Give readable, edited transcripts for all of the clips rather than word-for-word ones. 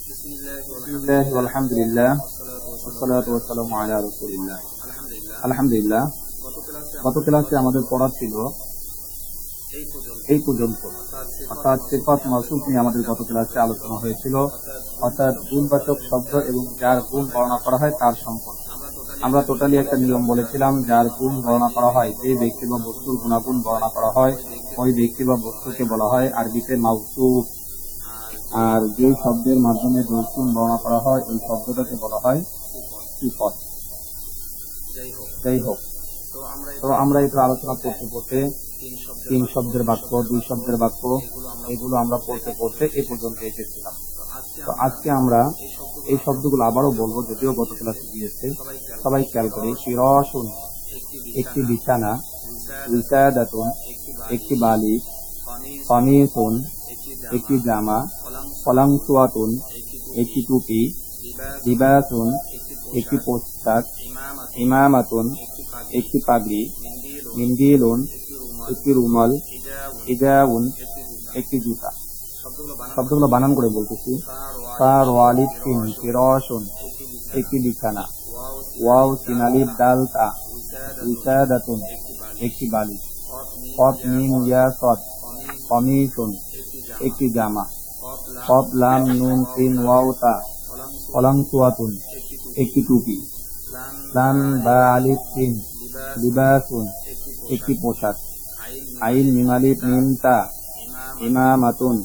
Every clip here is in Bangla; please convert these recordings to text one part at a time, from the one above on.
বিসমিল্লাহি ওয়াল হামদুলিল্লাহ ওয়াসসালাতু ওয়াসসালামু আলা রাসূলিল্লাহ। আলহামদুলিল্লাহ, গত ক্লাসে আমাদের পড়া ছিল এই পর্যন্ত, অর্থাৎ সিফাত মাওসুফ নিয়ে আমাদের গত ক্লাসে আলোচনা হয়েছিল, অর্থাৎ গুণবাচক শব্দ এবং যার গুণ বর্ণনা করা হয় তার সম্পর্কে। আমরা টোটালি একটা নিয়ম বলেছিলাম, যার গুণ বর্ণনা করা হয়, যে ব্যক্তি বা বস্তুর গুণাগুণ বর্ণনা করা হয়, ওই ব্যক্তি বা বস্তুকে বলা হয় আরবিতে মাওসুফ। আর যে শব্দের মাধ্যমে গুণ বর্ণনা করা হয় ওই শব্দটাকে বলা হয় সিফাত। যাই হোক, তো আমরা একটু আলোচনা করতে করতে 3 শব্দের বাক্য, 2 শব্দের বাক্য, এগুলো আমরা পড়তে পড়তে এই পর্যন্ত এসেছিলাম। তো আজকে আমরা এই শব্দগুলো আবারও বলবো, যদিও গত ক্লাসে দিয়েছে। সবাই খেয়াল করি। ফিরাশুন একটি বিছানা, উইসাদাতুন একটি বালিশ, কামিসুন একটি জামা, কলাংসুয়াতুন একটি টুপি, লিবাসুন একটি পোশাক, ইমামাতুন একটি পাগড়ি, মিন্দিলুন একটি রুমাল, হিজাউন একটি জুতা। শব্দগুলো বানান করে বলতেছি। ফারওয়ালিফিন ফিরাশুন একটি বিছানা, ওয়াও সিনালিফ দাল তা উইসাদাতুন একটি বালিশ, কফ মিম ইয়া সদ কামিসুন একটি জামা, কফ লাম নুন সিন ওয়াও তা কলাংসুয়াতুন একটি টুপি, লাম বা আলিফ সিন লিবাসুন একটি পোশাক, আইন মিম আলিফ মিম তা ইমামাতুন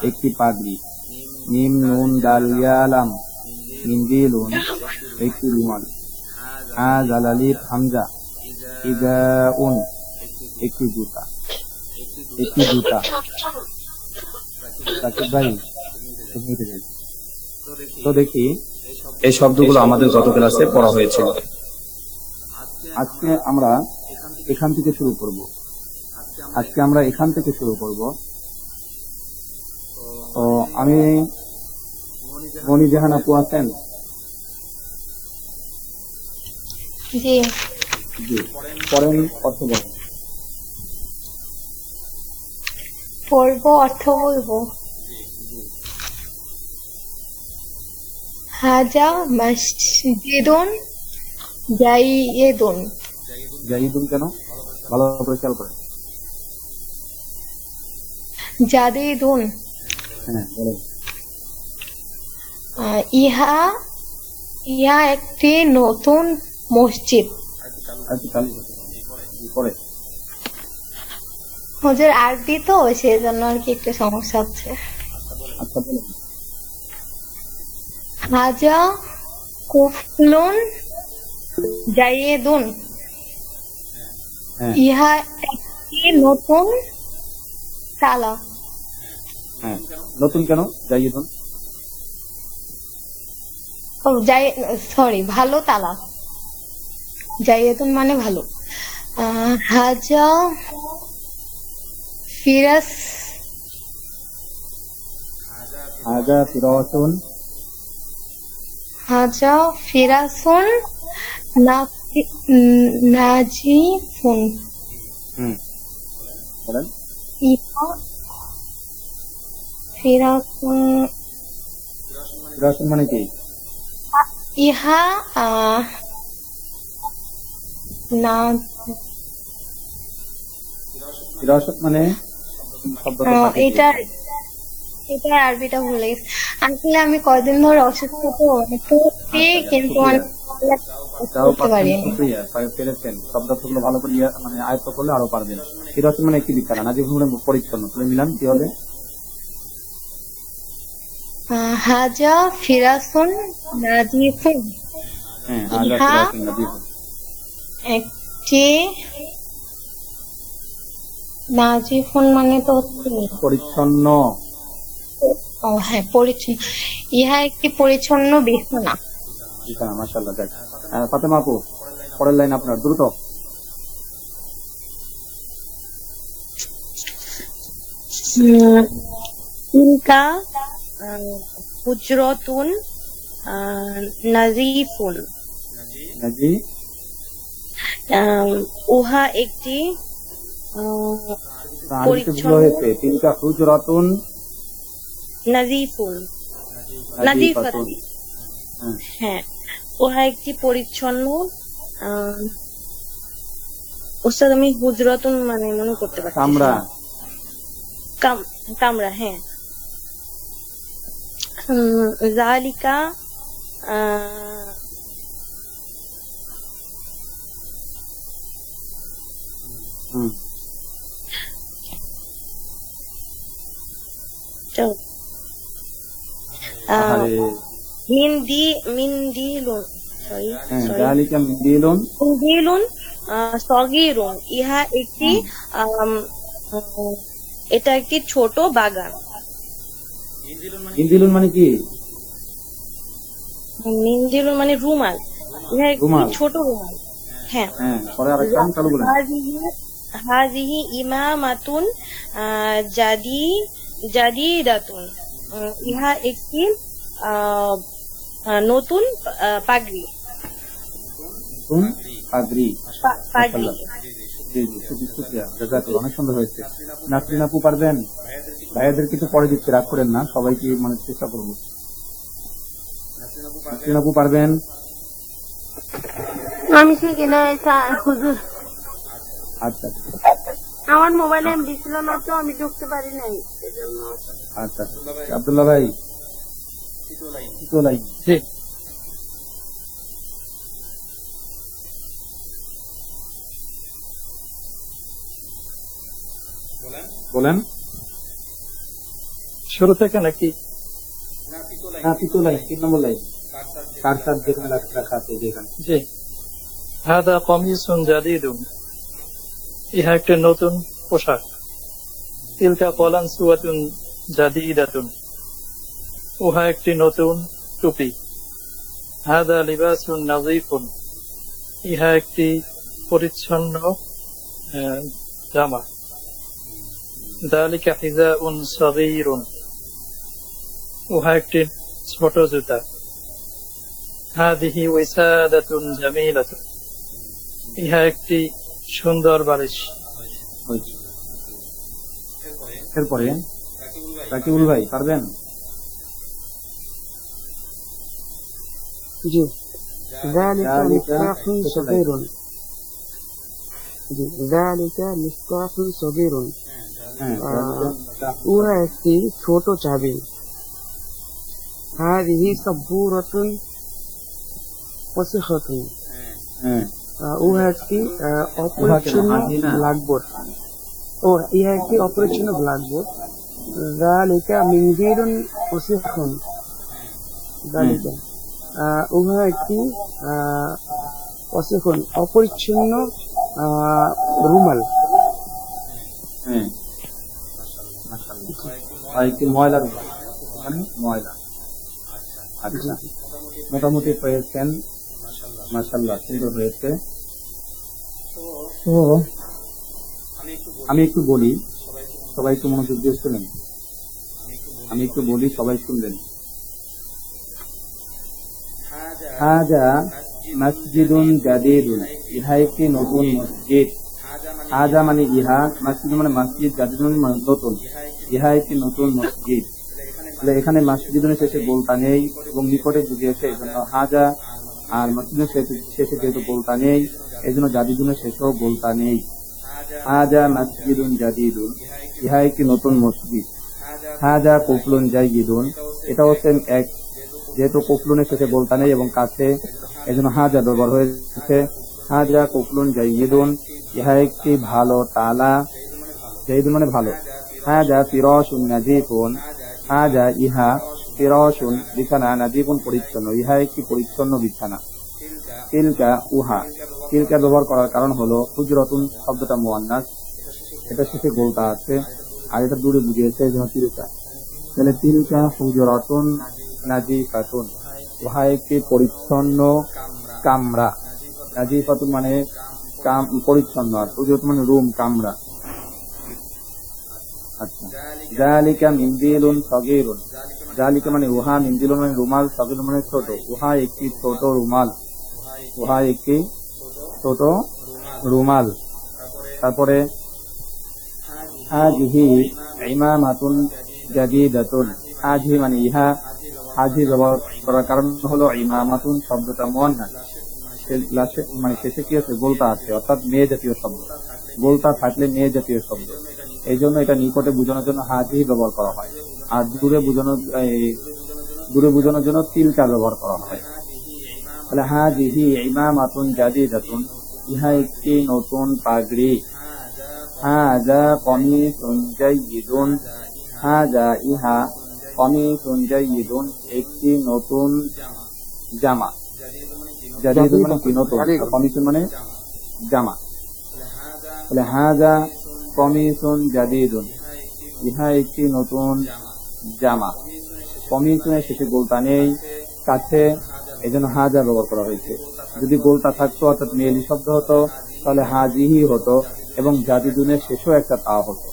একটি পাগড়ি, মিম নুন দাল ইয়া লাম মিন্দিলুন একটি রুমাল, হা জাল আলিফ হামজা হিজাউন একটি জুতা। একটি জুতা। সাকিব ভাই, তো দেখি এই শব্দগুলো আমাদের গত ক্লাসে পড়া হয়েছিল। আজকে আমরা এখান থেকে শুরু করব। তো আমি মনি জাহান আপু আছেন? জি জি, পড়েন, অর্থ বলেন। পড়বো, অর্থ বলবো। হাজা মসজিদুন জাইয়িদুন। জাইদুন কেন? ভালো করে খেয়াল করেন। জাদিদুন হ্যাঁ, বলেন। ইহা একটি নতুন মসজিদ। পরে হুজুর আরবি তো, সেই জন্য আর কি একটু সমস্যা হচ্ছে। আচ্ছা বলেন। হাজা কুফলুন জাইয়িদুন। হ্যাঁ ইহা একটি নতুন তালা। হ্যাঁ, নতুন কেন? জাইদুন ভালো তালা। জাইয়িদুন মানে ভালো। হাজা ফিরাস হাজা ফিরাশুন হাজা ফিরাসুন নাজিফুন। বলেন। ইহা ফিরাসুন ফিরাশুন মানে কি? ইহা না ফিরাশুন মানে শব্দটা থাকে কি? এটা আরবিটা ভুলে গেছি। আসলে আমি কয়দিন ধরে অসুস্থ, তো একটু কিন্তু তাও করতে পারিনি। শুকরিয়া, পেরেছেন। শব্দগুলো ভালো করে মানে আয়ত্ত করলে আরো পারবেন। ফিরাশুন মানে একটি বিছানা, নাজিফুন মানে পরিচ্ছন্ন। তুমি মিলান কি হবে? হাজা ফিরাসুন নাজিফুন। হ্যাঁ, হাজা ইহা ফিরাশুন নাজিফুন একটি নাজিফুন মানে তো পরিচ্ছন্ন। হ্যাঁ, পরিচ্ছন্ন। ইহা একটি পরিচ্ছন্ন বিছানা। বিছানা, মাশাআল্লাহ। দেখ ফাতেমা আপু, পরের লাইন আপনার, দ্রুত। তিলকা হুজরাতুন নাজিফুন। নাজি উহা একটি আরবিতে ভুল হয়েছে। তিলকা হুজরাতুন নাজিফুন। নাজিফাতুন। হ্যাঁ, হ্যাঁ, উহা একটি পরিচ্ছন্ন ওস্তাদ আমি হুজরাতুন মানে মনে করতে পারছি কামরা। কামরা। হ্যাঁ, জালিকা আহ, হুম, তো, আহারে। মিন্দিলুন, সরি হ্যাঁ, সরি যালিকা মিন্দিলুন। মিন্দিলুন সগীরুন, ইহা একটি আম, উম, এটা একটি ছোট বাগান। মিন্দিলুন মানে কি? মিন্দিলুন মানে রুমাল, ইহা একটি রুমাল। ছোট রুমাল। হ্যাঁ, হ্যাঁ, পরে আরেকটা চালু বলেন। হাজিহি ইমামাতুন জাদিদাতুন, ইহা একটি আহ, নতুন পাগড়ি। নতুন পাগড়ি। পাগড়ি। জি জি, শুকরিয়া, জাযাকাল্লাহ, অনেক সুন্দর হয়েছে। নাসরিন আপু পারবেন? ভাইয়াদের কিছু পরে দিচ্ছে, রাগ করেন না, সবাইকে মানে চেষ্টা করবো। নাসরিন আপু পারবেন? আমি শিখি না হুজুর, আচ্ছা আমার মোবাইলে এমবি ছিল না তো আমি ঢুকতে পারি নাই সেজন্য। আচ্ছা, আব্দুল্লাহ ভাই চিতলাই। ঠিক। বলেন। শুরু থেকে নাকি? না, চিতলাই 3 নম্বর লাইন। কারসার যেখানে রাখা আছে যেখানে। জি। হাদা কমিসুন জাদিদুন, ইহা একটি নতুন পোশাক। তিলকা কলানসুয়াতুন জাদিদাতুন, উহা একটি নতুন টুপি। হাদা লিবাসুন নাযীফুন, ইহা একটি পরিচ্ছন্ন জামা। যালিকা হিযাউন সগীরুন, উহা একটি ছোট জুতা। হাদিহি ওয়াসাদাতুন জামিলাতুন, ইহা একটি সুন্দর বালিশ। হয়েছে। এরপরে রাকিবুল ভাই পারবেন? জি। যালিকা মিফতাহুন সগীরুন। জি, যালিকা মিফতাহুন সগীরুন, হ্যাঁ, উহা একটি ছোট চাবি। হাদিহি সাব্বুরাতুন ওয়াসিখাতুন, হ্যাঁ, উহা একটি অপরিচ্ছন্ন ব্ল্যাকবোর্ড। ইহা একটি অপরিচ্ছন্ন ব্ল্যাকবোর্ড। যালিকা মিনদিরুন ওয়াসিখুন, যালিকা উহা একটি ওয়াসিখুন অপরিচ্ছন্ন রুমাল। হ্যাঁ, মাশাআল্লাহ। আর একটি ময়লা রুমাল, মানে ময়লা। আচ্ছা, মোটামুটি পেয়েছেন, মাশাআল্লাহ, সুন্দর হয়েছে। তো আমি একটু বলি, সবাই একটু মনোযোগ দিয়ে শুনেন। আমি একটু বলি, সবাই শুনবেন। হাজা মসজিদুন জাদিদুন, ইহা একটি নতুন মসজিদ। হাজা মানে ইহা, মসজিদ মানে মসজিদ, জাদিদুন মানে নতুন, ইহা একটি নতুন মসজিদ। তাহলে এখানে মসজিদুনের শেষে বলতা নেই এবং নিকটে বুঝিয়েছে, এই জন্য হাজা। আর মসজিদের শেষে যেহেতু বলতা নেই, এই জন্য জাদিদুনের শেষেও বলতা নেই। হাজা মসজিদুন জাদিদুন, ইহা একটি নতুন মসজিদ। হাজা কুফলুন জাইয়িদুন, এটা হচ্ছে এক, যেহেতু কুফলুনের শেষে বলতা নেই এবং কাছে, এই জন্য হাজা ব্যবহার হয়েছে। হাজা কুফলুন জাইয়িদুন, ইহা একটি ভালো তালা। জাইয়িদুন মানে ভালো। হাজা ফিরাশুন নাযীফুন, হাজা ইহা ফিরাশুন বিছানা, নাযীফুন পরিচ্ছন্ন, ইহা একটি পরিচ্ছন্ন বিছানা। তিলকা উহা, তিলকা ব্যবহার করার কারণ হলো হুজরাতুন শব্দটা মুয়ান্নাস, এটা শেষে গোলতা আছে আর এটা দূরে বুঝিয়েছে, এই জন্য তিলকা। তাহলে তিলকা হুজরাতুন নাযীফাতুন, উহা একটি পরিচ্ছন্ন কামরা। নাযীফাতুন মানে পরিচ্ছন্ন, আর হুজরাতুন মানে রুম, কামরা। আচ্ছা, যালিকা মিনদিলুন সগীরুন, যালিকা মানে উহা, মিনদিলুন মানে রুমাল, সগীরুন মানে ছোট, উহা একটি ছোট রুমাল। উহা একটি ছোট রুমাল। তারপরে হাজিহি ইমামাতুন জাদিদাতুন, হাজিহি মানে ইহা, হাজি ব্যবহার করার কারণ হলো ইমামাতুন শব্দটা মুয়ান্নাস, মানে শেষে কি আছে, গোলতা আছে, অর্থাৎ মেয়ে জাতীয় শব্দ। গোলতা থাকলে মেয়ে জাতীয় শব্দ, এই জন্য এটা নিকটে বোঝানোর জন্য হাজি ব্যবহার করা হয়। আর দূরে বোঝানোর জন্য তিলকা ব্যবহার করা হয়। তাহলে হাজিহি ইমামাতুন জাদিদাতুন, ইহা একটি নতুন পাগড়ি। হাজা কমিসুন জাইয়িদুন, হাজা ইহা কমিসুন জাইয়িদুন একটি নতুন জামা। জাদিদুন মানে কি, নতুন, কমিসুন মানে জামা। তাহলে হাজা কমিসুন জাদিদুন, ইহা একটি নতুন জামা। কমিসুনের শেষে গোলতা নেই, কাছে, এই জন্য হাজা ব্যবহার করা হয়েছে। যদি গোলতা থাকতো অর্থাৎ মেয়েলি শব্দ হতো তাহলে হাজিহি হতো এবং জাদিদুনের শেষও একটা তা হতো।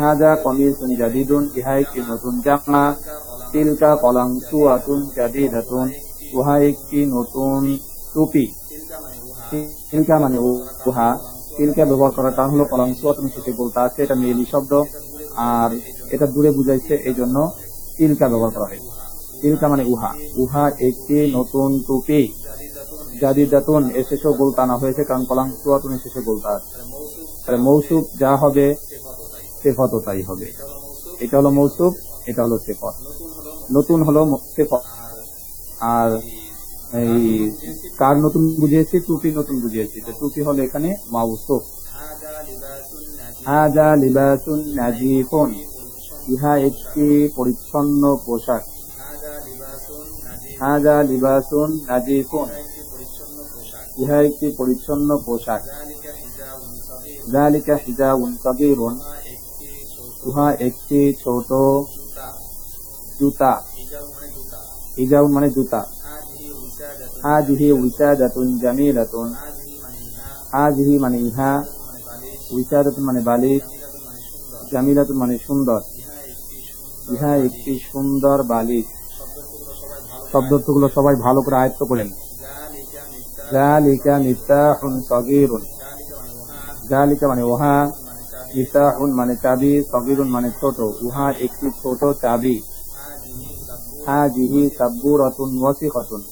হাজা কমিসুন জাদিদুন, ইহা একটি নতুন জামা। তিলকা কলাংসুয়াতুন জাদিদাতুন, উহা একটি নতুন টুপি। তিলকা মানে উহা, তিলকা ব্যবহার করার কারণ হলো কলাংসুয়াতুন শেষে গোলতা আছে, এটা মেয়েলি শব্দ আর এটা দূরে বুঝাইছে, এই জন্য তিলকা ব্যবহার করা হয়। তিলকা মানে উহা, উহা একটি নতুন টুপি। জাদিদাতুন এর শেষেও গোলতা না হয়েছে কারণ কলাংসুয়াতুন এর শেষে গোলতা আছে। তাহলে মৌসুফ যা হবে সিফাতও তাই হবে। এটা হলো মৌসুফ, এটা হলো সিফাত। নতুন হলো সিফাত। আর এই কার নতুন বুঝিয়েছি, টুপি নতুন বুঝিয়েছি, টুপি হলো এখানে মাউসুফ। হাজা লিবাসুন নাজিফুন, ইহা একটি পরিচ্ছন্ন পোশাক। হাজা লিবাসুন নাজিফুন, ইহা একটি পরিচ্ছন্ন পোশাক। যালিকা হিজাবুন সাগীরুন, উহা একটি ছোট জুতা। হিজাবুন মানে জুতা। হাজিহি উইসাদাতুন জামিলাতুন, হাজিহি মানে ইহা, উইসাদাতুন মানে বালিশ, জামিলাতুন মানে সুন্দর, ইহা একটি সুন্দর বালিশ। শব্দগুলো সবাই ভালো করে আয়ত্ত করেন। যালিকা মিফতাহুন সাগীরুন, যালিকা মানে উহা, মিফতাহুন মানে চাবি, সাগীরুন মানে ছোট, উহা একটি ছোট চাবি। হাজিহি সাব্বুরাতুন ওয়াসিকাতুন,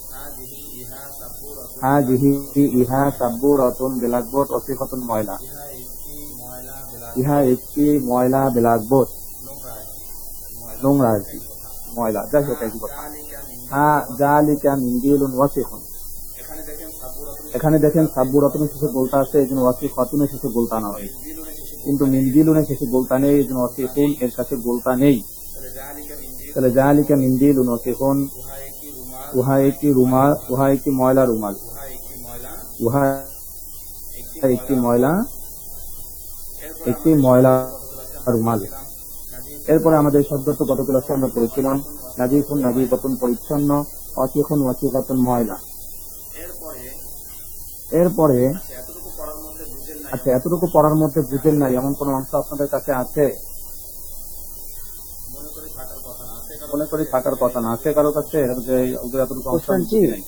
হাজিহি ইহা সাব্বুরাতুন ব্ল্যাকবোর্ড, ওয়াসিকাতুন ময়লা, ইহা একটি ময়লা ব্ল্যাকবোর্ড, নোংরা আর কি, ময়লা, যাই হোক একই কথা। যালিকা মিনদিলুন ওয়াসিকুন, এখানে দেখেন সাব্বুরাতুনের শেষে গোলতা আছে, এই জন্য ওয়াসিকাতুনের শেষে গোলতা না হয়েছে, কিন্তু মিনদিলুনের শেষে গোলতা নেই, এই জন্য ওয়াসিকুন এর কাছে গোলতা নেই। তাহলে যালিকা মিনদিলুন ওয়াসিকুন, উহা একটি রুমাল, উহা একটি ময়লা রুমাল, উহা একটি ময়লা রুমাল। এরপরে আমাদের শব্দত্ব গত ক্লাসে আমরা পড়েছিলাম নাজিফুন নাজিফাতুন পরিচ্ছন্ন, ওয়াসিকুন ওয়াসিকাতুন ময়লা। এরপরে আচ্ছা, এতটুকু পড়ার মধ্যে বুঝেন নাই এমন কোন অংশ আপনাদের কাছে আছে? মনে করি থাকার কথা না, আছে কারো কাছে যে এতটুকু অংশ নাই?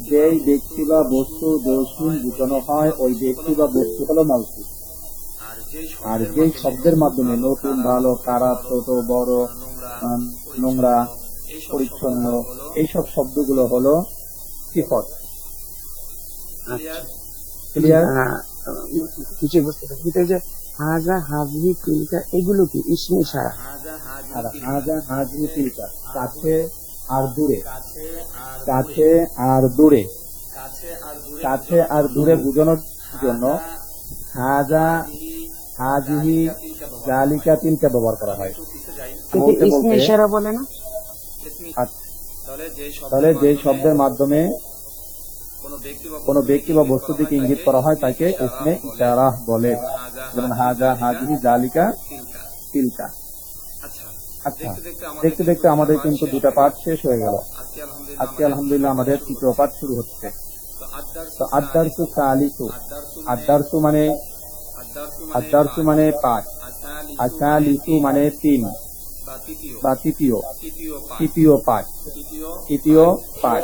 যেই ব্যক্তি বা বস্তু দোষহীন বুঝানো হয় ওই ব্যক্তি বা বস্তু হলো মাউসুফ। আর যেই শব্দের মাধ্যমে নতুন, ভালো, খারাপ, ছোট, বড়, নোংরা, পরিচ্ছন্ন, এইসব শব্দগুলো হলো সিফত। ক্লিয়ার? কিছু বুঝতে পারছি যে হাজা হাজি তিলকা এগুলো কি ইসমে ইশারা? আর হাজা হাজি তিলকা কাছে আর দূরে, কাছে আর দূরে, কাছে আর দূরে বোঝানোর জন্য হাজা হাজিহি জালিকা তিলকা ব্যবহার করা হয়। ইসমে ইশারা বলে না? তাহলে যে শব্দের মাধ্যমে কোন ব্যক্তি বা বস্তু দিকে ইঙ্গিত করা হয় তাকে ইসমে ইশারা বলে, যেমন হাজা হাজিহি জালিকা তিলকা। আচ্ছা, দেখতে দেখতে আমাদের কিন্তু দুটা পাঠ শেষ হয়ে গেল। আজকে আলহামদুলিল্লাহ আমাদের তৃতীয় পাঠ শুরু হচ্ছে। তো আদ-দারসু সালিসু, আদ-দারসু মানে পাঠ, আসালিসু মানে তিন বা তৃতীয় পাঠ, তৃতীয় পাঠ।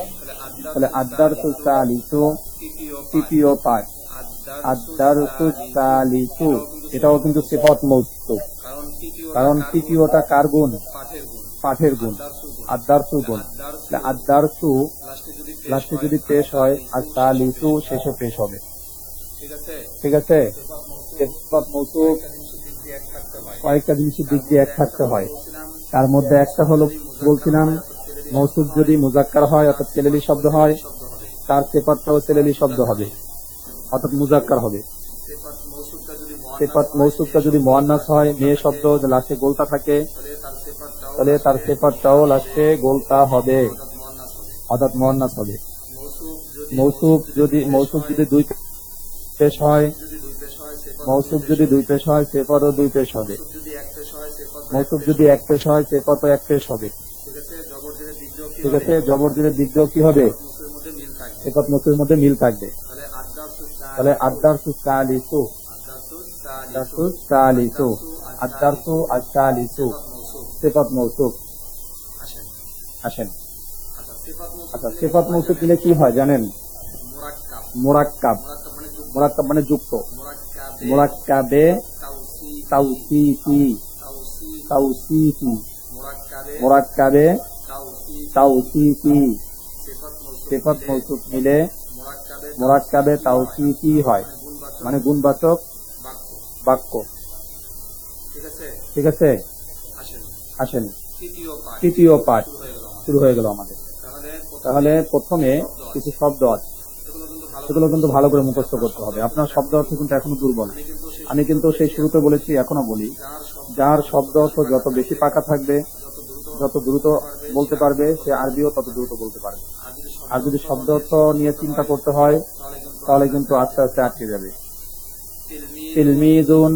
তাহলে আদ-দারসু সালিসু তৃতীয় পাঠ, আদ-দারসু সালিসু এটাও কিন্তু সিফাত মৌসুফ, কারণ তৃতীয়টা কার গুণ? পাঠের গুণ, আদারসু গুণ। আদারসু লাস্টে যদি পেশ হয় আর সালিসু শেষে পেশ হবে। ঠিক আছে, সিফাত মৌসুফ কয়েকটা জিনিসের দিক দিয়ে এক থাকতে হয়। তার মধ্যে একটা হলো বলছিলাম, মৌসুফ যদি মুজাক্কার হয় অর্থাৎ ছেলেলি শব্দ হয়, তার সিফাতটাও ছেলেলি শব্দ হবে অর্থাৎ মুজাক্কার হবে। সিফাত মৌসুফটা যদি মুআন্নাস হয়, মেয়ে শব্দ লাস্টে গোলতা থাকে, তাহলে তার সিফাতটাও লাস্টে গোলতা হবে অর্থাৎ মুআন্নাস হবে। মৌসুফ যদি দুই পেশ হয়, মৌসুফ যদি দুই পেশ হয় সিফাতও দুই পেশ হবে। মৌসুফ যদি এক পেশ হয় সিফাতও এক পেশ হবে। ঠিক আছে, জবর জেরের দিক দিয়েও কি হবে? সিফাত মৌসুফের মধ্যে মিল থাকবে। তাহলে আদারসু সালিসু, আদারসু সালিসু, আদারসু আস-সালিসু সিফাত মৌসুফ। আসেন, আচ্ছা সিফাত মৌসুফ দিলে কি হয় জানেন? মুরাক্কাব, মুরাক্কাব মানে যুক্ত। মুরাক্কাবে তাওসিফি, তাওসিফি, মুরাক্কাবে তাওসিফি সিফাত মৌসুফ মিলে মুরাক্কাবে তাওসিফি হয়, মানে গুণবাচক বাক্য। ঠিক আছে, আসেন তৃতীয় পাঠ শুরু হয়ে গেল আমাদের। তাহলে প্রথমে কিছু শব্দ আছে, সেগুলো কিন্তু ভালো করে মুখস্থ করতে হবে। আপনার শব্দ অর্থ কিন্তু এখনো দুর্বল। আমি কিন্তু সেই শুরুতে বলেছি, এখনো বলি, যার শব্দ অর্থ যত বেশি পাকা থাকবে, যত দ্রুত বলতে পারবে, সে আরবিও তত দ্রুত বলতে পারবে। আর যদি শব্দ অর্থ নিয়ে চিন্তা করতে হয়, তাহলে কিন্তু আস্তে আস্তে আটকে যাবে। তিলমিজুন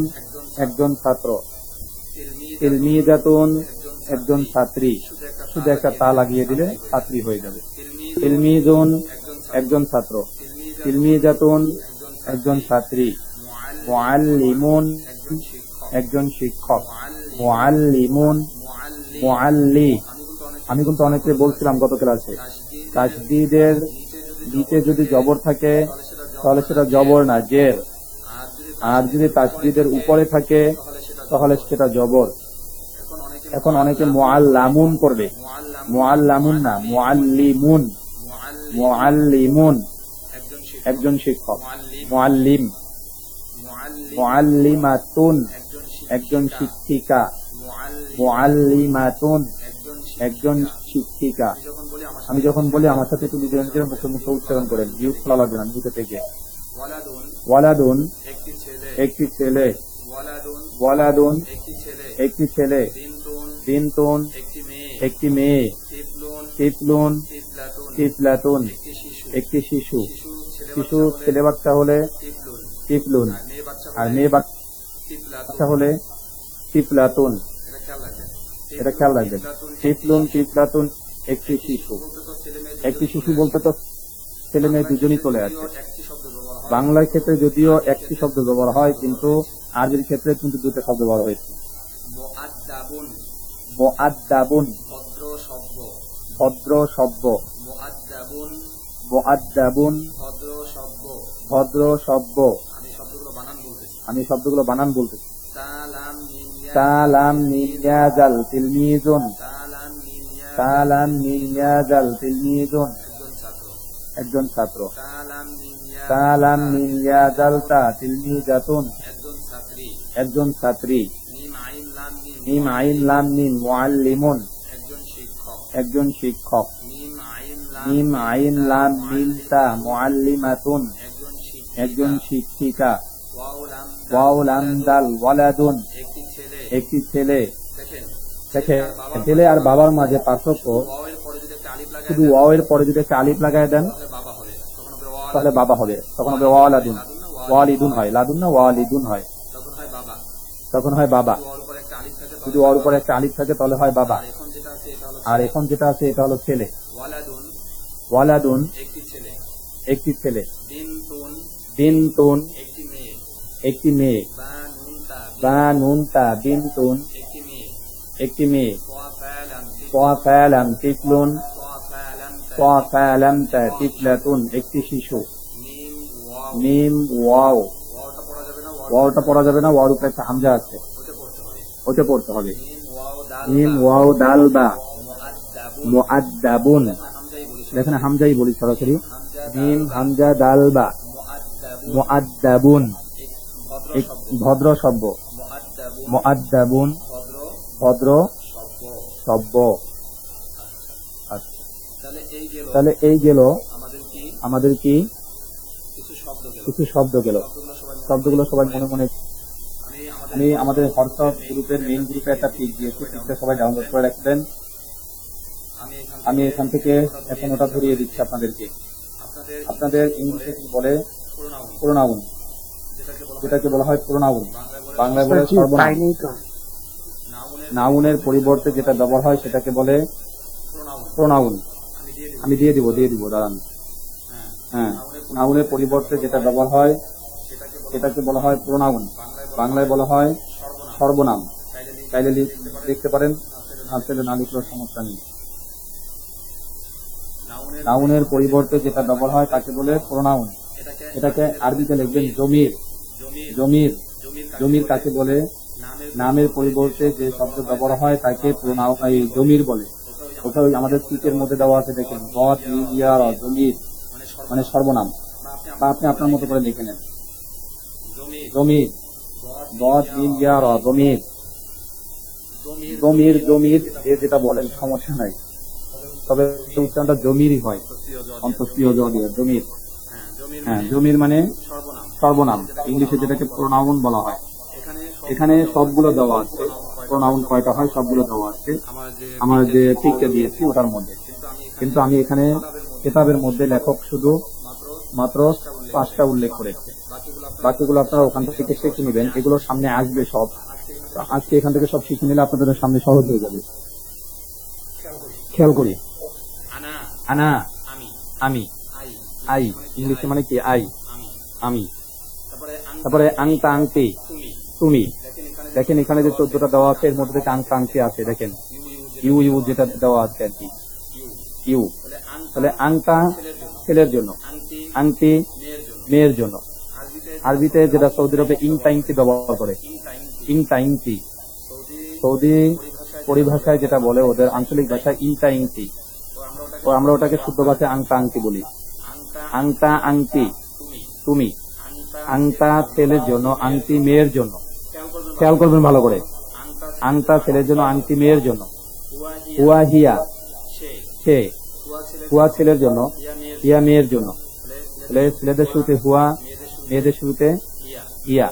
একজন ছাত্র, তিলমিজাতুন একজন ছাত্রী, শুধু একটা তা লাগিয়ে দিলে ছাত্রী হয়ে যাবে। তিলমিজুন একজন ছাত্র, তিলমিজাতুন একজন ছাত্রী, মুআল্লিমুন একজন শিক্ষক, মুআল্লিমুন, মুআল্লি। আমি কিন্তু অনেকে বলছিলাম গত ক্লাসে, তাসদীদের নিচে যদি জবর থাকে তাহলে সেটা জবর না, জের। আর যদি তাসদীদের উপরে থাকে তাহলে সেটা জবর। এখন অনেকে মুআল্লামুন করবে, মুআল্লামুন না, মুআল্লিমুন, মুআল্লিমুন একজন শিক্ষক, মুআল্লিম, মুআল্লিমাতুন একজন শিক্ষিকা, মুআল্লিমাতুন একজন শিক্ষিকা। আমি যখন বলি আমার সাথে একটু নিজের নিজের মুখে মুখে উচ্চারণ করেন, মিউট খোলা লাগবে না মুখে থেকে। ওয়ালাদুন একটি ছেলে, ওয়ালাদুন একটি ছেলে, বিনতুন একটি মেয়ে, তিফলুন তিফলাতুন একটি শিশু। শিশু ছেলে বাচ্চা হলে তিফলুন, আর মেয়ে বাচ্চা হলে তিফলাতুন। এটা খেয়াল রাখবেন, তিফলুন তিফলাতুন একটি শিশু। একটি শিশু বলতে তো ছেলে মেয়ে দুজনই চলে আসে। বাংলার ক্ষেত্রে যদিও একটি শব্দ ব্যবহার হয়, কিন্তু আরবির ক্ষেত্রে কিন্তু দুটো শব্দ ব্যবহার হয়েছে। মুআদ্দাবুন ভদ্র শব্দ, মুআদ্দাবুন ভদ্র শব্দ। আমি শব্দগুলো বানান বলতেছি। সালাম নিয়াজাল তিলমিজুন, সালাম নিয়াজাল তিলমিজুন একজন ছাত্র, সালাম নিয়াজালতা তিলমিজাতুন একজন ছাত্রী, মিম আইন লাম মিম মুআল্লিমুন একজন শিক্ষক, মিম আইন লাম মিম তা মুআল্লিমাতুন একজন শিক্ষিকা, ওয়াও লাম দাল ওয়ালাদুন একটি ছেলে। দেখে ছেলে আর বাবার মাঝে পার্থক্য, শুধু ওয়াও এর পরে যদি একটা আলিফ লাগায় দেন তাহলে বাবা হবে, তখন হবে ওয়ালাদুন। ওয়ালিদুন হয়, লাদুন না ওয়ালিদুন হয়, তখন হয় বাবা। যদি ওর উপরে একটা আলিফ থাকে তাহলে হয় বাবা। আর এখন যেটা আছে এটা হলো ছেলে। ওয়ালাদুন একটি ছেলে, বিনতুন একটি মেয়ে, বানুনতা বিনতুন একটি মেয়ে, ওয়াফালাম তিফলুন ওয়াফালামতা তিফলাতুন একটি শিশু, মিম ওয়াও। ওয়াওটা পড়া যাবে না, ওয়ার উপরে একটা হামজা আছে, ওটা পড়তে হবে। মিম ওয়াও দাল বা মুআদ্দাবুন, দেখেন হামজাই বলি সরাসরি, মিম হামজা দাল বা মুআদ্দাবুন, এক ভদ্র শব্দ, মুআদ্দাবুন ভদ্র শব্দ। আচ্ছা, তাহলে এই গেল আমাদের কি কিছু শব্দ গেল। শব্দগুলো সবাই মনে মনে, আমি আমাদের হোয়াটসঅ্যাপ গ্রুপের মেইন গ্রুপে একটা পিক দিয়েছি, পিকটা সবাই ডাউনলোড করে রাখবেন। আমি এখান থেকে এখন ওটা ধরিয়ে দিচ্ছি আপনাদেরকে। আপনাদের ইংলিশে কি বলে? প্রোনাউন, যেটাকে বলা হয় প্রোনাউন, বাংলায় বলে সর্বনাম। পাইনি তো। নাউনের পরিবর্তে যেটা ব্যবহার হয় সেটাকে বলে প্রোনাউন। আমি দিয়ে দিব দাঁড়ান। হ্যাঁ, নাউনের পরিবর্তে যেটা ব্যবহার হয় সেটাকে বলা হয় প্রোনাউন, বাংলায় বলা হয় সর্বনাম। চাইলে দেখতে পারেন, আসলে না লিখলেও সমস্যা নেই। নাউনের পরিবর্তে যেটা ব্যবহার হয় তাকে বলে প্রোনাউন। এটাকে আরবিতে লিখবেন জমির। জমির, জমির কাকে বলে? নামের পরিবর্তে যে শব্দ ব্যবহার হয় তাকে জমির বলে। ওটা আমাদের সিটের মধ্যে দেওয়া আছে, দেখেন গদ ইয়ার জমির মানে সর্বনাম, বা আপনি আপনার মতো করে লিখে নেন জমির, গদ ইয়ার জমির। জমির জমির যেটা বলেন সমস্যা নাই, তবে উচ্চারণটা জমিরই হয়, অন্তঃস্থীয় জ দিয়ে জমির। হ্যাঁ, জমির মানে সর্বনাম, ইংলিশে যেটাকে প্রোনাউন বলা হয়। এখানে সবগুলো দেওয়া আছে, প্রোনাউন কয়টা হয় সবগুলো দেওয়া আছে আমার যে পিকটা দিয়েছি ওটার মধ্যে। কিন্তু আমি এখানে কিতাবের মধ্যে লেখক শুধু মাত্র 5টা উল্লেখ করেছে, বাকিগুলো আপনারা ওখান থেকে শিখে নেবেন। এগুলো সামনে আসবে সব, আজকে এখান থেকে সব শিখে নিলে আপনাদের সামনে সহজ হয়ে যাবে। খেয়াল করি, আনা আমি, আই ইংলিশে মানে কি? আই আমি। তারপরে আংতা আংতি তুমি, দেখেন এখানে যে 14টা দেওয়া আছে এর মধ্যে থেকে আংতা আংতি আছে, দেখেন ইউ ইউ যেটা দেওয়া আছে আর কি, ইউ। তাহলে আংতা ছেলের জন্য, আংতি মেয়ের জন্য। আরবিতে যেটা সৌদি আরবে ইনটাইংতি ব্যবহার করে, ইনটাইংতি, সৌদি পরিভাষায় যেটা বলে ওদের আঞ্চলিক ভাষায় ইনটাইংতি, তো আমরা ওটাকে শুদ্ধ ভাষায় আংতা আংতি বলি। আংতা আংতি তুমি, আংতা ছেলের জন্য, আংটি মেয়ের জন্য। খেয়াল করবেন ভালো করে, আংতা ছেলের জন্য, আংটি মেয়ের জন্য। হুয়া হিয়া সে, হুয়া ছেলের জন্য, হিয়া মেয়ের জন্য। ছেলেদের শুরুতে হুয়া, মেয়েদের শুরুতে হিয়া।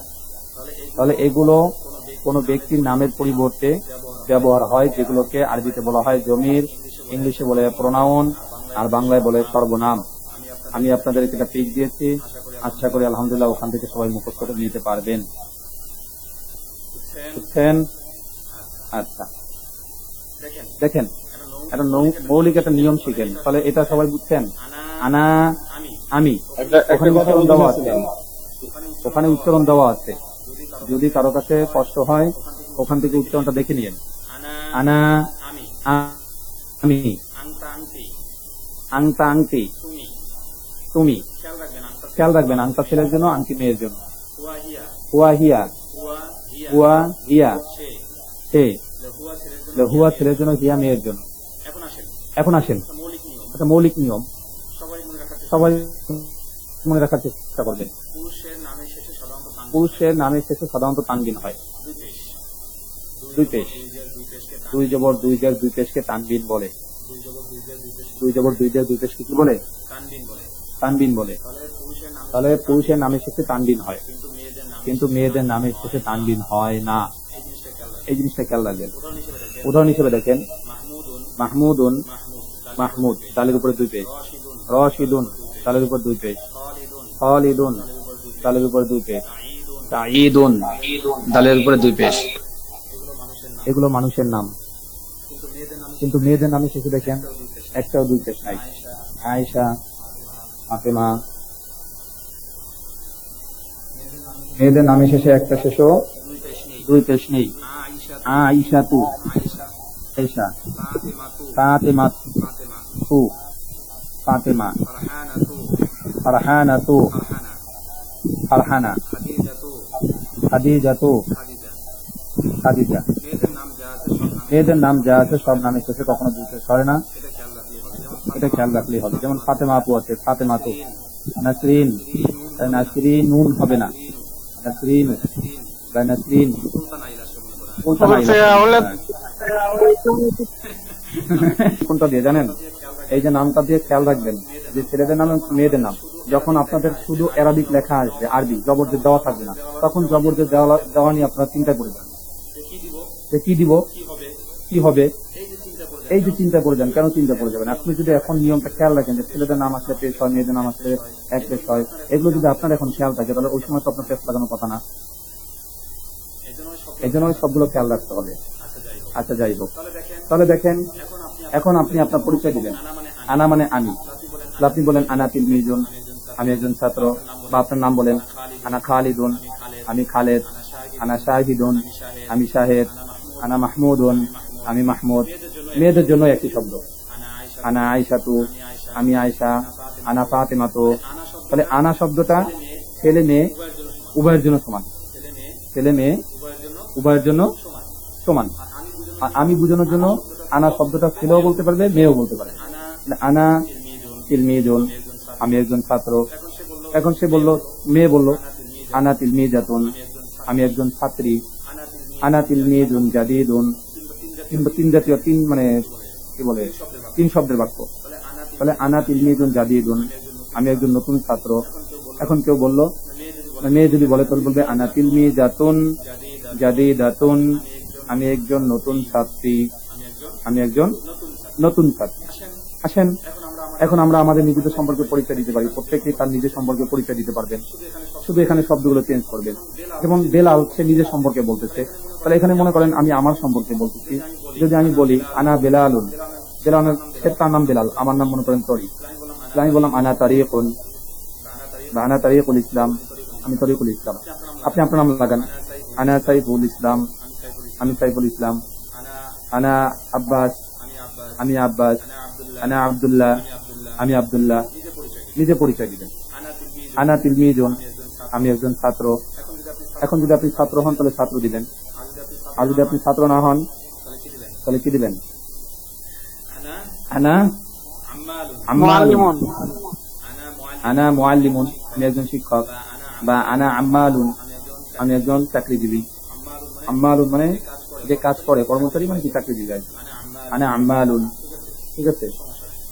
তাহলে এগুলো কোনো ব্যক্তির নামের পরিবর্তে ব্যবহার হয়, যেগুলোকে আরবিতে বলা হয় জমির, ইংলিশে বলে প্রোনাউন, আর বাংলায় বলে সর্বনাম। আমি আপনাদের একটা পিক দিয়েছি, আশা করি আলহামদুলিল্লাহ ওখান থেকে সবাই মুখস্থ করে নিতে পারবেন। বুঝছেন? আচ্ছা, দেখেন একটা মৌলিক একটা নিয়ম শিখেন, তাহলে এটা সবাই বুঝছেন। আনা আমি, ওখানে উচ্চারণ দেওয়া আছে, ওখানে উচ্চারণ দেওয়া আছে। যদি কারো কাছে কষ্ট হয় ওখান থেকে উচ্চারণটা দেখে নিয়েন। আনা আমি, আংতা আংতি তুমি। খেয়াল রাখবেন আংতা ছেলের জন্য, আংটি মেয়ের জন্য। হুয়া হিয়া, হুয়া হিয়া সে, হুয়া ছেলের জন্য, হিয়া মেয়ের জন্য। এখন আসেন, একটা মৌলিক নিয়ম সবাই মনে রাখার চেষ্টা করবেন। পুরুষের নামের শেষে সাধারণত তানবিন হয়, দুই পেশ, দুই জবর দুই জের দুই পেশকে তানবিন বলে। দুই জবর দুই জের দুই পেশকে কি বলে? তানবিন বলে। তাহলে পুরুষের নামের শেষে তানবিন হয়, কিন্তু মেয়েদের নামের শেষে তানবিন হয় না। এই জিনিসটা খেয়াল রাখবেন। উদাহরণ হিসেবে দেখেন, মাহমুদুন, মাহমুদ তালের উপরে দুই পেশ। রশিদুন তালের উপর দুই পেশ। খালিদুন তালের উপরে দুই পেশ। সাঈদুন তালের উপরে দুই পেশ। এগুলো মানুষের নাম, কিন্তু মেয়েদের নামে শেষে দেখেন একটাও দুই পেশ নাই। আয়েশা, ফাতেমা, মেয়েদের নামে শেষে একটা শেষও দুই পেশ নেই। আয়েশা তু, আয়েশা, ফাতেমা তু, ফাতেমা, ফারহানা তু, ফারহানা, খাদিজা তু, খাদিজা। মেয়েদের নাম যা আছে সব নামের শেষে কখনো দুই শেষ হয় না, এটা খেয়াল রাখলেই হবে। যেমন ফাতেমা আপু আছে, ফাতেমা তো, নাসরিন, নাসরিন নুন হবে না, নাসরিন বা নাসরিন, কোনটা কোনটা দিয়ে জানেন? এই যে নামটা দিয়ে খেয়াল রাখবেন যে ছেলেদের নাম এবং মেয়েদের নাম যখন আপনাদের শুধু অ্যারাবিক লেখা আসবে, আরবি জবরদের দেওয়া থাকবে না, তখন জবরদের দেওয়া নিয়ে আপনারা চিন্তা করে যান যে কি দিব, কি হবে, এই যে চিন্তা করে যান। কেন চিন্তা করে যাবেন? আপনি যদি এখন নিয়মটা খেয়াল রাখেন যে ছেলেদের নাম আসলে পেশ হয়, মেয়েদের নাম আসলে এক পেশ হয়, এগুলো যদি আপনার এখন খেয়াল থাকে তাহলে ওই সময় তো আপনার পেশ লাগানোর কথা না। এই জন্য সবগুলো খেয়াল রাখতে হবে। আচ্ছা যাই হোক, তাহলে দেখেন এখন আপনি আপনার পরিচয় দিবেন। আনা মানে আমি, আপনি বলেন আনা তিলমিজুন, আমি একজন ছাত্র, বা আপনার নাম বলেন আনা খালিদুন, আমি খালেদ, আনা শাহিদুন, আমি শাহেদ, আনা মাহমুদুন, আমি মাহমুদ। মেয়েদের জন্য একই শব্দ, আনা আয়সাতু, আমি আয়সা, আনা ফাতেমাতু। তাহলে আনা শব্দটা ছেলে মেয়ে উভয়ের জন্য সমান, ছেলে মেয়ে উভয়ের জন্য সমান। আর আমি বোঝানোর জন্য আনা শব্দটা ছেলেও বলতে পারবে, মেয়েও বলতে পারে। আনা তিলমিজুন, আমি একজন ছাত্র। এখন সে বলল, মেয়ে বলল আনা তিলমিজাতুন, আমি একজন ছাত্রী। আনা তিলমিজুন জাদিদুন, তিন জাতীয়, তিন মানে কি বলে, তিন শব্দের বাক্য। তাহলে আনা তিলমিজুন জাদিদুন, আমি একজন নতুন ছাত্র। এখন কেউ বলল, মেয়ে যদি বলে তাহলে বলবে আনা তিলমিজাতুন জাদিদাতুন, আমি একজন নতুন ছাত্রী, আমি একজন নতুন ছাত্রী। আসেন এখন আমরা আমাদের নিজেদের সম্পর্কে পরিচয় দিতে পারি, প্রত্যেকেই তার নিজের সম্পর্কে পরিচয় দিতে পারবেন। শুধু এখানে শব্দগুলো চেঞ্জ করবেন। যেমন বেলাল, সে নিজের সম্পর্কে বলতেছে, তাহলে এখানে মনে করেন আমি আমার সম্পর্কে বলতেছি। যদি আমি বলি আনা বেলালুন, বেলাল সে তার নাম বেলাল, আমার নাম মনে করেন তরিক, তাহলে আমি বললাম আনা তারিকুন বা আনা তারিকুল ইসলাম, আমি তরিকুল ইসলাম। আপনি আপনার নাম লাগান, আনা সাইফুল ইসলাম, আমি সাইফুল ইসলাম। আনা আব্বাস, আমি আব্বাস। আনা আব্দুল্লাহ, আমি আব্দুল্লাহ। নিজে পরিচয় দিবেন। আনা তিলমিজুন, আমি একজন ছাত্র। এখন যদি আপনি ছাত্র হন তাহলে ছাত্র দিবেন, আর যদি আপনি ছাত্র না হন তাহলে কি দিবেন? আনা আম্মালুন, আনা মুআল্লিমুন, আমি একজন শিক্ষক। বা আনা আম্মালুন, আমি একজন চাকরিজীবী। আম্মালুন মানে যে কাজ করে, কর্মচারী মানে কি চাকরিজীবী। আনা আম্মালুন, ঠিক আছে,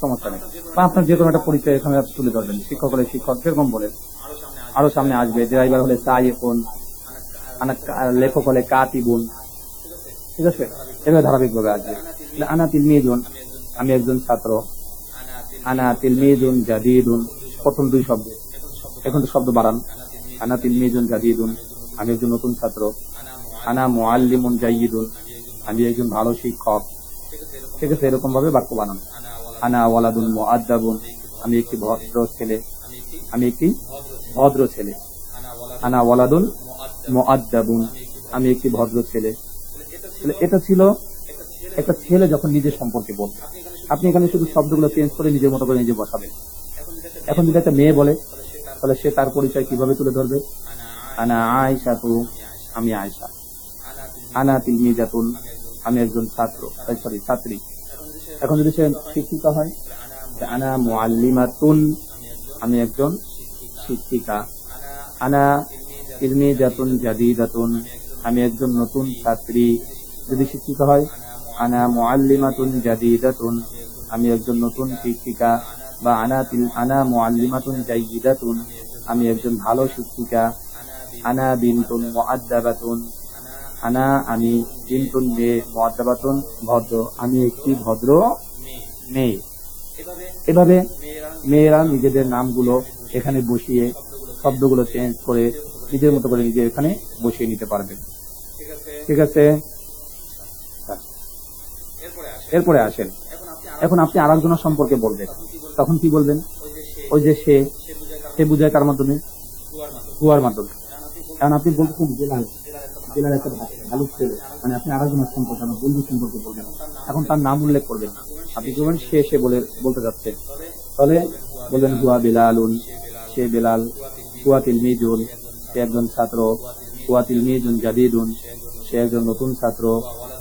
সমস্যা নেই। বা আপনার যে কোনো একটা পরিচয় এখানে তুলে ধরবেন। শিক্ষক হলে শিক্ষক, যেরকম বলেন। আরো সামনে আসবে, ড্রাইভার হলে সাইকুন, লেখক হলে কাতিবুন, ঠিক আছে, এভাবে ধারাবাহিক ভাবে আসবে। আনা তিলমিজুন, আমি একজন ছাত্র। আনা তিলমিজুন জাদিদুন, প্রথম দুই শব্দ, এখন তো শব্দ বাড়ান। আনা তিলমিজুন জাদিদুন, আমি একজন নতুন ছাত্র। আনা মুআল্লিমুন জাইয়িদুন, আমি একজন ভালো শিক্ষক, ঠিক আছে, এরকম ভাবে বাক্য বানান। আনা ওয়ালাদুন মুআদ্দাবুন, আমি একটি ভদ্র ছেলে, আমি একটি ভদ্র ছেলে। আনা ওয়ালাদুন মুআদ্দাবুন, আমি একটি ভদ্র ছেলে। এটা ছিল একটা ছেলে যখন নিজের সম্পর্কে বলবে। আপনি এখানে শুধু শব্দগুলো চেঞ্জ করে নিজের মতো করে নিজে বসাবেন। এখন যদি একটা মেয়ে বলে তাহলে সে তার পরিচয় কিভাবে তুলে ধরবে? আনা আয়সাতু, আমি আয়সা। আনা তিলমিজাতুন, আমি একজন ছাত্র, ছাত্রী। এখন যদি সে শিক্ষিকা হয়, আনা মুআল্লিমাতুন, আমি একজন শিক্ষিকা। আনা তিলমিজাতুন জাদিদাতুন, আমি একজন নতুন ছাত্রী। যদি শিক্ষিকা হয়, আনা মুআল্লিমাতুন জাদিদাতুন, আমি একজন নতুন শিক্ষিকা। বা আনা মুআল্লিমাতুন জাইয়িদাতুন, আমি একজন ভালো শিক্ষিকা। আনা বিনতুন মুআদ্দাবাতুন, আনা আমি, বিনতুন মেয়ে, মুআদ্দাবাতুন ভদ্র, আমি একটি ভদ্র মেয়ে। এভাবে মেয়েরা নিজেদের নামগুলো এখানে বসিয়ে শব্দগুলো চেঞ্জ করে নিজের মতো করে নিজে এখানে বসিয়ে নিতে পারবেন, ঠিক আছে। এরপরে আসেন, এখন আপনি আরেকজনের সম্পর্কে বলবেন, তখন কি বলবেন? ওই যে সে বুঝায় কার মাধ্যমে? হুয়ার মাধ্যমে। কারণ আপনি বলতেছেন জেলার একটা ভালো ছেলে, মানে আপনি আরেকজনের সম্পর্কে, আমার বন্ধু সম্পর্কে বলবেন। এখন তার নাম উল্লেখ করবেন, আপনি কি বলবেন? সে বলতে যাচ্ছে, তাহলে বলবেন হুয়া বেলালুন, সে বেলাল। হুয়া তিলমিজুন, সে একজন ছাত্র। হুয়া তিলমিজুন জাদিদুন, সে একজন নতুন ছাত্র।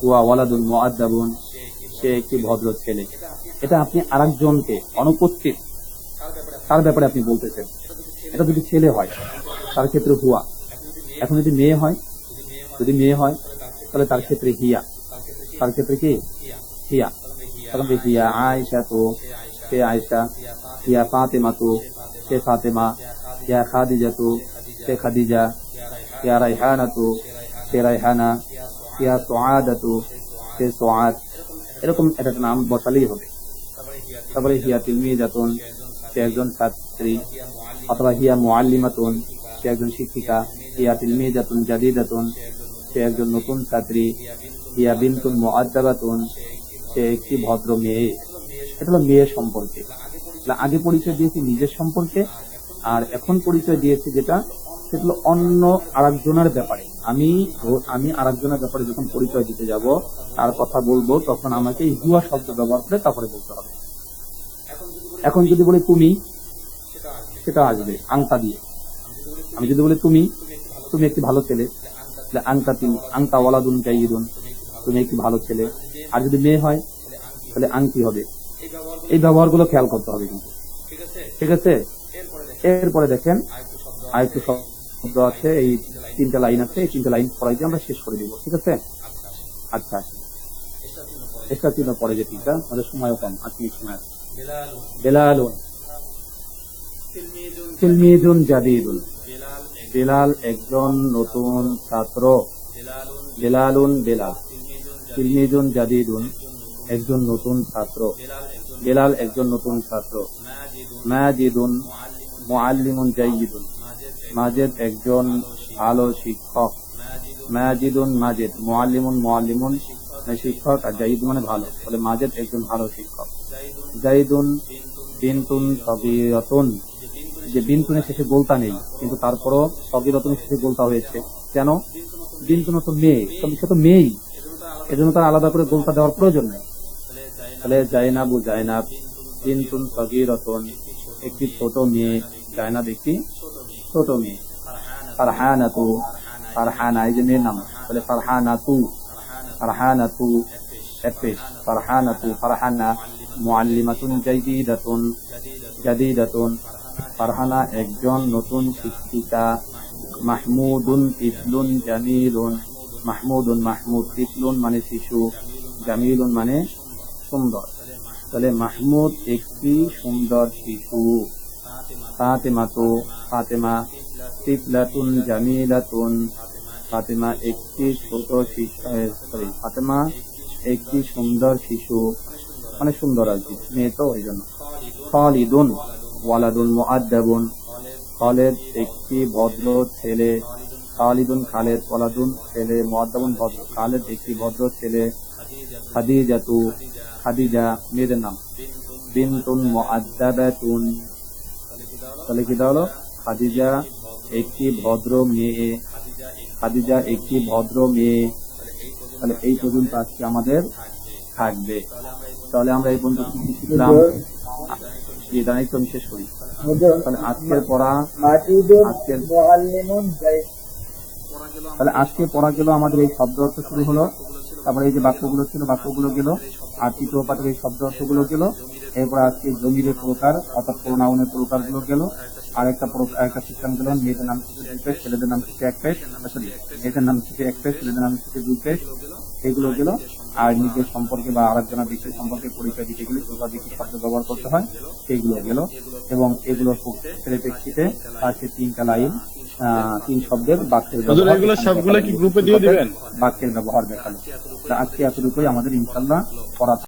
হুয়া ওয়ালাদুন মুআদ্দাবুন, সে একটি ভদ্র ছেলে। এটা আপনি আরেকজনকে অনুপস্থিত তার ব্যাপারে আপনি বলতেছেন। এটা যদি ছেলে হয় তার ক্ষেত্রে হুয়া, এখন যদি মেয়ে হয়, তাহলে তার ক্ষেত্রে হিয়া, তার ক্ষেত্রে কি হিয়া, তখন হিয়া আয়েশা, তো সে আয়েশা, হিয়া ফাতেমা, তো সে ফাতেমা, হিয়া খাদিজা, তো সে খাদিজা, হিয়া রাইহানা, তো সে রাইহানা, হিয়া সুআদা, তো সে সুআদ। এরকম একটা নাম বসালেই হবে। তারপরে হিয়া তিলমিজাতুন, সে একজন ছাত্রী, অথবা হিয়া মুআল্লিমাতুন, সে একজন শিক্ষিকা, হিয়া তিলমিজাতুন জাদিদাতুন, সে একজন নতুন ছাত্রী, হিয়া বিনতুন মুআদ্দাবাতুন, সে একটি ভদ্র মেয়ে। এটা হলো মেয়ের সম্পর্কে। আগে পরিচয় দিয়েছি নিজের সম্পর্কে, আর এখন পরিচয় দিয়েছি যেটা সেটা হলো অন্য আরেকজনের ব্যাপারে। আমি আরেকজনের ব্যাপারে যখন পরিচয় দিতে যাব, তার কথা বলবো, তখন আমাকে হুয়া শব্দ ব্যবহার করে তারপরে বলতে হবে। এখন যদি বলি তুমি, সেটা আসবে আংতা দিয়ে। আমি যদি বলি তুমি একটি ভালো ছেলে, আংতা ওয়ালাদুন জাইয়িদুন, তুমি একটি ভালো ছেলে। আর যদি মেয়ে হয় তাহলে আংটি হবে। এই ব্যবহারগুলো খেয়াল করতে হবে কিন্তু, ঠিক আছে? এরপরে দেখেন আরেকটি শব্দ আছে, এই 3টা লাইন আছে, এই 3টা লাইন পড়াই দিয়ে আমরা শেষ করে দিব, ঠিক আছে? আচ্ছা, এটা ছিল পরে যে 3টা, আমাদের সময়ও কম, 8 মিনিট সময় আছে। বেলালুন, তিলমিজুন জাদিদুন, বেলাল একজন নতুন ছাত্র। বেলালুন বেলাল, তিলমিজুন জাদিদুন, একজন নতুন ছাত্র। বেলাল একজন নতুন ছাত্র। মাজিদুন মুআল্লিমুন জাইয়িদুন, মাজেদ একজন ভালো শিক্ষক। মাজিদুন মাজেদ, মুআল্লিমুন মুআল্লিমুন মানে শিক্ষক, আর জাইদ মানে ভালো, তাহলে মাজেদ একজন ভালো শিক্ষক। জাইদুন বিনতুন সগীরাতুন, যে বিনতুনের শেষে গোলতা নেই, কিন্তু তারপরও সগীরাতুনের শেষে গোলতা হয়েছে। কেন? বিনতুন তো মেয়ে, সে তো মেয়েই, এজন্য তার আলাদা করে গোলতা দেওয়ার প্রয়োজন নেই। তাহলে জাইনাবু জাইনাব, বিনতুন সগীরাতুন, একটি ছোট মেয়ে। জাইনাব একটি ছোট মেয়ে। ফারহানাতু, ফারহানা এই যে মেয়ের নাম, তাহলে ফারহানাতু, ফারহানাতু এক পেশ। ফারহানাতু, ফারহানা মুআল্লিমাতুন জাদিদাতুন, জাদিদাতুন, ফারহানা একজন নতুন শিক্ষিকা। মাহমুদুন তিফলুন জামিলুন, মাহমুদুন মাহমুদ, তিফলুন মানে শিশু, জামিলুন মানে সুন্দর। তাহলে মাহমুদ একটি সুন্দর শিশু। ফাতেমাতু, ফাতেমা, তিফলাতুন জামিলাতুন, ফাতেমা একটি ছোট শিশু, ফাতেমা একটি সুন্দর শিশু মানে সুন্দর আর কি, মেয়ে তো ওই জন্য। খালিদুন ওয়ালাদুন মুআদ্দাবুন, খালেদ একটি ভদ্র ছেলে। খালিদুন খালেদ, ওয়ালাদুন ছেলে, মুআদ্দাবুন ভদ্র, খালেদ একটি ভদ্র ছেলে। খাদিজাতু, খাদিজা মেয়েদের নাম। বিনতুন মুআদ্দাবাতুন, তাহলে কি হলো? খাদিজা একটি ভদ্র মেয়ে। খাদিজা একটি ভদ্র মেয়ে। তাহলে এই পর্যন্ত আজকে আমাদের থাকবে। তাহলে আমরা এই পর্যন্ত কি শিখলাম? এটা একটু আমি শেষ করি। তাহলে আজকের পড়া, তাহলে আজকে পড়া গেল আমাদের এই শব্দ অর্থ শুরু হলো, তারপরে এই যে বাক্যগুলো ছিল বাক্যগুলো গেল, আর তৃতীয় পাঠের এই শব্দ অর্থগুলো গেল। এরপর আজকে জমিরের প্রকার অর্থাৎ প্রোনাউনের প্রকার গুলো গেল। আর একটা সিস্টেম গেল, মেয়েদের নাম থেকে 2 পেজ, ছেলেদের নাম থেকে 1 পেজ, সরি মেয়েদের নাম থেকে 1 পেজ, ছেলেদের নাম থেকে 2 পেজ, এগুলো গেল। আর নিজের সম্পর্কে বা আরেকজনের ব্যক্তি সম্পর্কে পরিচয় দিতে গেলে কিভাবে কি শব্দ ব্যবহার করতে হয় সেইগুলো গেল। এবং এগুলোর পরিপ্রেক্ষিতে আজকে 3টা লাইন, 3 শব্দের বাক্যের ব্যবহার, সবগুলো কি গ্রুপে দিয়ে দিবেন? বাক্যের ব্যবহার দেখালো। আজকে এতটুকুই আমাদের ইনশাআল্লাহ পড়া।